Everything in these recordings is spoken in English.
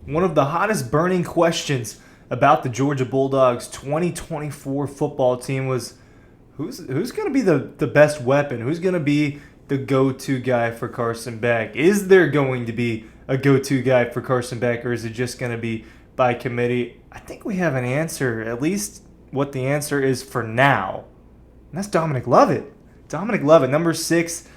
one of the hottest burning questions about the Georgia Bulldogs 2024 football team was who's going to be the best weapon? Who's going to be the go-to guy for Carson Beck? Is there going to be a go-to guy for Carson Beck, or is it just going to be by committee? I think we have an answer, at least what the answer is for now. And that's Dominic Lovett. Dominic Lovett, number 6,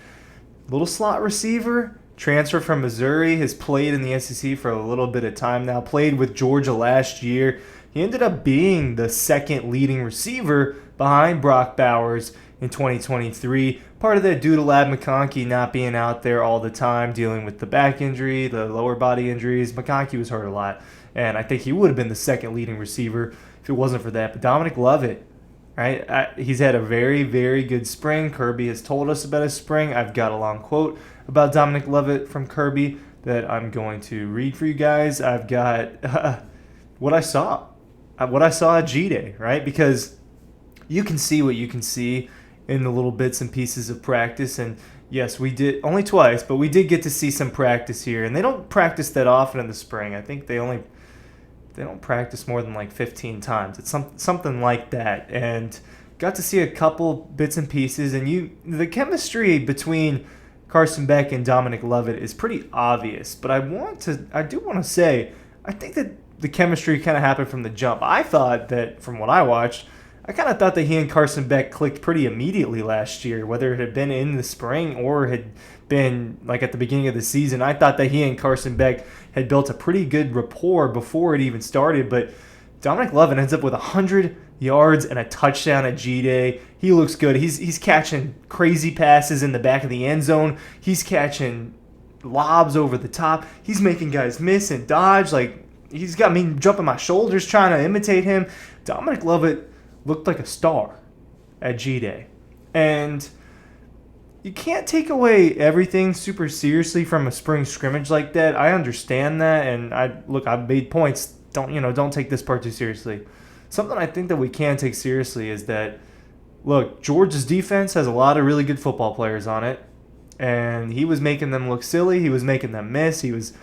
little slot receiver, transfer from Missouri, has played in the SEC for a little bit of time now, played with Georgia last year. He ended up being the second leading receiver behind Brock Bowers in 2023. Part of that due to Ladd McConkey not being out there all the time, dealing with the back injury, the lower body injuries. McConkey was hurt a lot, and I think he would have been the second leading receiver if it wasn't for that. But Dominic Lovett, right? He's had a very, very good spring. Kirby has told us about his spring. I've got a long quote about Dominic Lovett from Kirby that I'm going to read for you guys. I've got what I saw at G-Day, right? Because you can see what you can see in the little bits and pieces of practice. And yes, we did only twice, but we did get to see some practice here. And they don't practice that often in the spring. I think they don't practice more than like 15 times. It's something like that. And got to see a couple bits and pieces. And the chemistry between Carson Beck and Dominic Lovett is pretty obvious. But I do want to say, I think that the chemistry kind of happened from the jump. I thought that, from what I watched, I kind of thought that he and Carson Beck clicked pretty immediately last year, whether it had been in the spring or had been like at the beginning of the season. I thought that he and Carson Beck had built a pretty good rapport before it even started. But Dominic Lovett ends up with 100 yards and a touchdown at G-Day. He looks good. He's catching crazy passes in the back of the end zone. He's catching lobs over the top. He's making guys miss and dodge. Like, he's got me jumping my shoulders trying to imitate him. Dominic Lovett looked like a star at G-Day. And you can't take away everything super seriously from a spring scrimmage like that. I understand that, and I've made points. Don't take this part too seriously. Something I think that we can take seriously is that, look, Georgia's defense has a lot of really good football players on it, and he was making them look silly. He was making them miss. He was,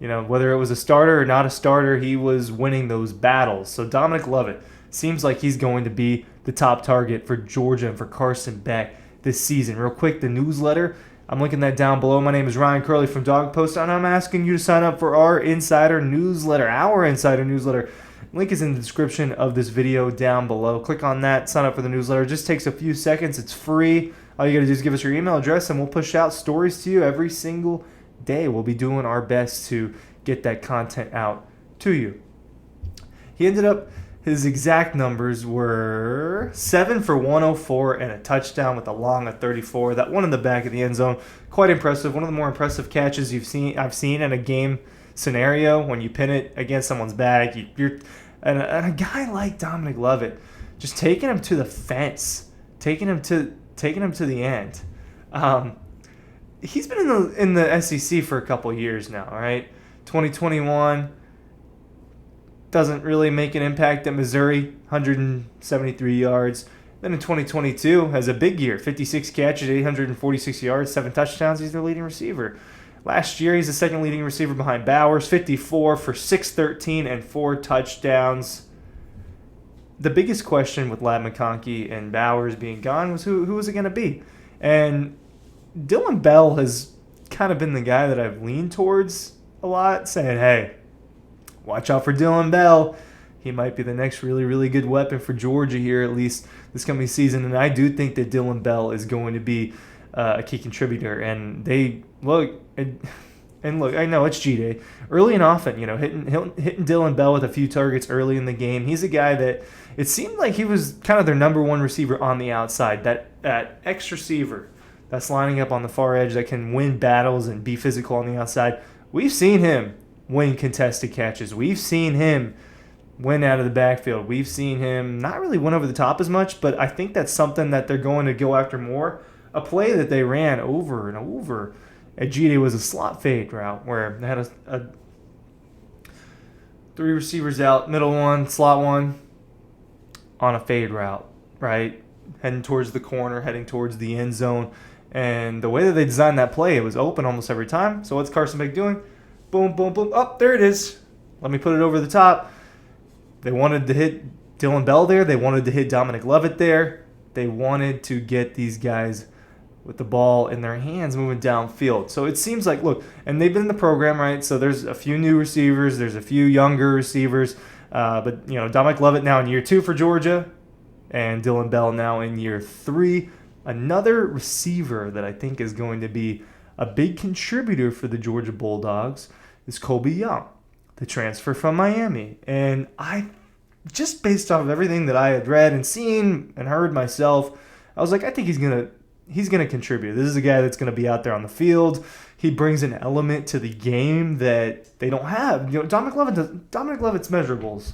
whether it was a starter or not a starter, he was winning those battles. So Dominic Lovett seems like he's going to be the top target for Georgia and for Carson Beck this season. Real quick, the newsletter, I'm linking that down below. My name is Ryan Curley from Dawg Post, and I'm asking you to sign up for our insider newsletter. Link is in the description of this video down below. Click on that, sign up for the newsletter. It just takes a few seconds. It's free. All you got to do is give us your email address, and we'll push out stories to you every single day. We'll be doing our best to get that content out to you. His exact numbers were 7 for 104 and a touchdown with a long of 34. That one in the back of the end zone, quite impressive. One of the more impressive catches I've seen in a game scenario when you pin it against someone's back. And a guy like Dominic Lovett, just taking him to the fence, taking him to the end. He's been in the SEC for a couple years now, right? 2021. Doesn't really make an impact at Missouri, 173 yards. Then in 2022, has a big year, 56 catches, 846 yards, 7 touchdowns. He's their leading receiver. Last year, he's the second leading receiver behind Bowers, 54 for 613 and 4 touchdowns. The biggest question with Ladd McConkey and Bowers being gone was who was it going to be? And Dylan Bell has kind of been the guy that I've leaned towards a lot, saying, hey, watch out for Dylan Bell. He might be the next really, really good weapon for Georgia here, at least this coming season. And I do think that Dylan Bell is going to be a key contributor. And I know it's G-Day. Early and often, hitting Dylan Bell with a few targets early in the game. He's a guy that it seemed like he was kind of their number one receiver on the outside. That X receiver that's lining up on the far edge that can win battles and be physical on the outside. We've seen him win contested catches. We've seen him win out of the backfield. We've seen him not really win over the top as much, but I think that's something that they're going to go after more. A play that they ran over and over at G-Day was a slot fade route where they had a 3 receivers out, middle one, slot one, on a fade route, right? Heading towards the corner, heading towards the end zone. And the way that they designed that play, it was open almost every time. So what's Carson Beck doing? Boom, boom, boom. Oh, there it is. let me put it over the top. They wanted to hit Dylan Bell there. They wanted to hit Dominic Lovett there. They wanted to get these guys with the ball in their hands moving downfield. So it seems like, look, and they've been in the program, right? So there's a few new receivers. There's a few younger receivers. But, Dominic Lovett now in year 2 for Georgia and Dylan Bell now in year 3. Another receiver that I think is going to be a big contributor for the Georgia Bulldogs is Colby Young, the transfer from Miami. And I, just based off of everything that I had read and seen and heard myself, I was like, I think he's gonna contribute. This is a guy that's gonna be out there on the field. He brings an element to the game that they don't have. Dominic Lovett's measurables,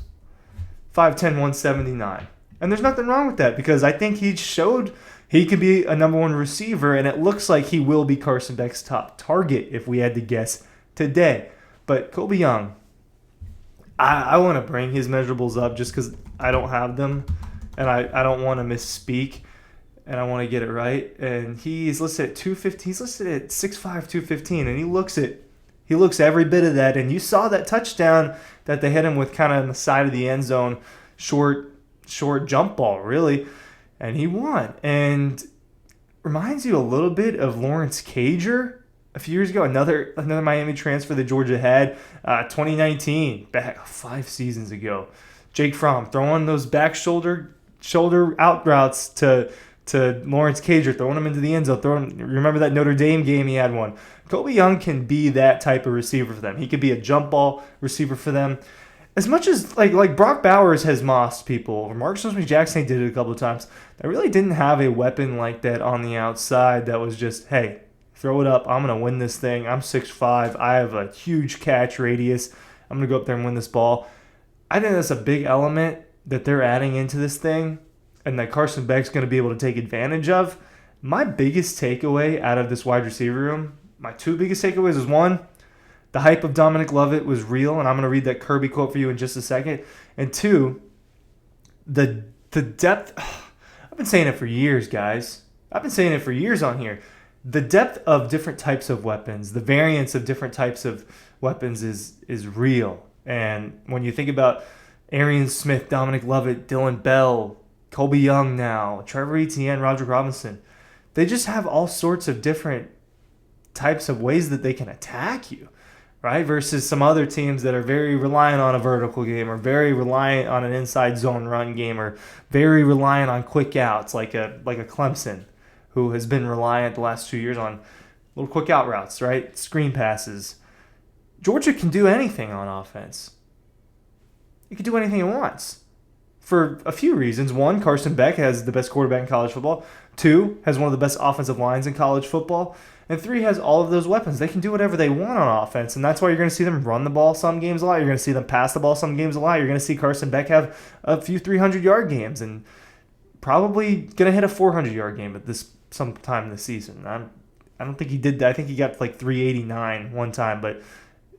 5'10", 179. And there's nothing wrong with that because I think he showed he could be a number 1 receiver, and it looks like he will be Carson Beck's top target if we had to guess today. But Colby Young, I want to bring his measurables up just because I don't have them, and I don't want to misspeak, and I want to get it right. And he's listed at 215. He's listed at 6'5", 215, and he looks every bit of that. And you saw that touchdown that they hit him with kind of on the side of the end zone, short jump ball, really. And he won. And reminds you a little bit of Lawrence Cager a few years ago. Another Miami transfer that Georgia had, 2019, back 5 seasons ago. Jake Fromm throwing those back shoulder out routes to Lawrence Cager, throwing him into the end zone. Remember that Notre Dame game? He had one. Colby Young can be that type of receiver for them. He could be a jump ball receiver for them. As much as like Brock Bowers has mossed people, or Marcus Smith-Jackson did it a couple of times, they really didn't have a weapon like that on the outside that was just, hey, throw it up. I'm going to win this thing. I'm 6'5". I have a huge catch radius. I'm going to go up there and win this ball. I think that's a big element that they're adding into this thing and that Carson Beck's going to be able to take advantage of. My biggest takeaway out of this wide receiver room, my 2 biggest takeaways is, 1, the hype of Dominic Lovett was real, and I'm going to read that Kirby quote for you in just a second. And 2, the depth. I've been saying it for years, guys. I've been saying it for years on here. The depth of different types of weapons, the variance of different types of weapons is real. And when you think about Arian Smith, Dominic Lovett, Dylan Bell, Colby Young now, Trevor Etienne, Roger Robinson, they just have all sorts of different types of ways that they can attack you, right? Versus some other teams that are very reliant on a vertical game or very reliant on an inside zone run game or very reliant on quick outs like a Clemson, who has been reliant the last 2 years on little quick out routes, right? Screen passes. Georgia can do anything on offense. It can do anything it wants for a few reasons. 1, Carson Beck has the best quarterback in college football. 2, has one of the best offensive lines in college football. And 3, has all of those weapons. They can do whatever they want on offense, and that's why you're going to see them run the ball some games a lot. You're going to see them pass the ball some games a lot. You're going to see Carson Beck have a few 300-yard games and probably going to hit a 400-yard game at this sometime this season. I don't think he did that. I think he got like 389 one time, but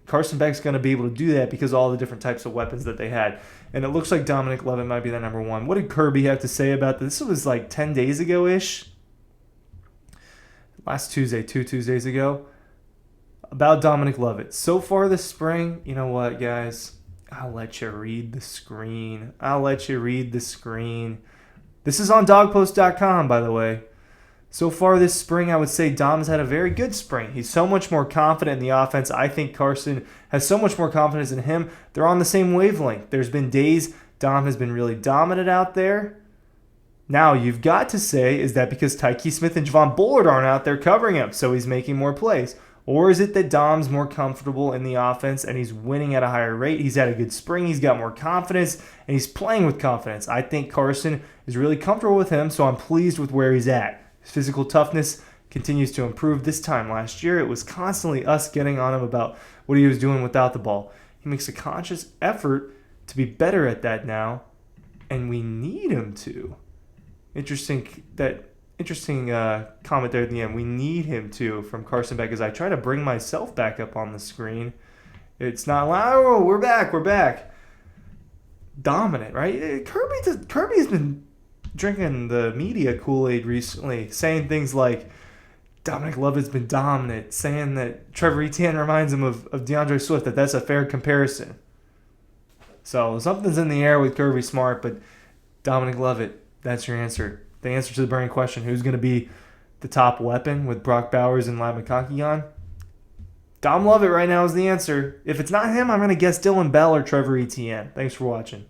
Carson Beck's going to be able to do that because of all the different types of weapons that they had. And it looks like Dominic Lovett might be the number 1. What did Kirby have to say about this? This was like 10 days ago-ish. Last Tuesday, 2 Tuesdays ago. About Dominic Lovett. So far this spring, you know what, guys? I'll let you read the screen. This is on dogpost.com, by the way. So far this spring, I would say Dom's had a very good spring. He's so much more confident in the offense. I think Carson has so much more confidence in him. They're on the same wavelength. There's been days Dom has been really dominant out there. Now, you've got to say, is that because Tyke Smith and Javon Bullard aren't out there covering him, so he's making more plays? Or is it that Dom's more comfortable in the offense and he's winning at a higher rate? He's had a good spring, he's got more confidence, and he's playing with confidence. I think Carson is really comfortable with him, so I'm pleased with where he's at. His physical toughness continues to improve. This time last year, it was constantly us getting on him about what he was doing without the ball. He makes a conscious effort to be better at that now, and we need him to. Interesting comment there at the end. We need him to from Carson Beck as I try to bring myself back up on the screen. It's not loud. Oh, we're back. Dominant, right? Kirby's been drinking the media Kool-Aid recently, saying things like Dominic Lovett's been dominant, saying that Trevor Etienne reminds him of DeAndre Swift, that's a fair comparison. So something's in the air with Kirby Smart, but Dominic Lovett, that's your answer. The answer to the burning question, who's going to be the top weapon with Brock Bowers and Ladd McConkey gone? Dom Lovett right now is the answer. If it's not him, I'm going to guess Dylan Bell or Trevor Etienne. Thanks for watching.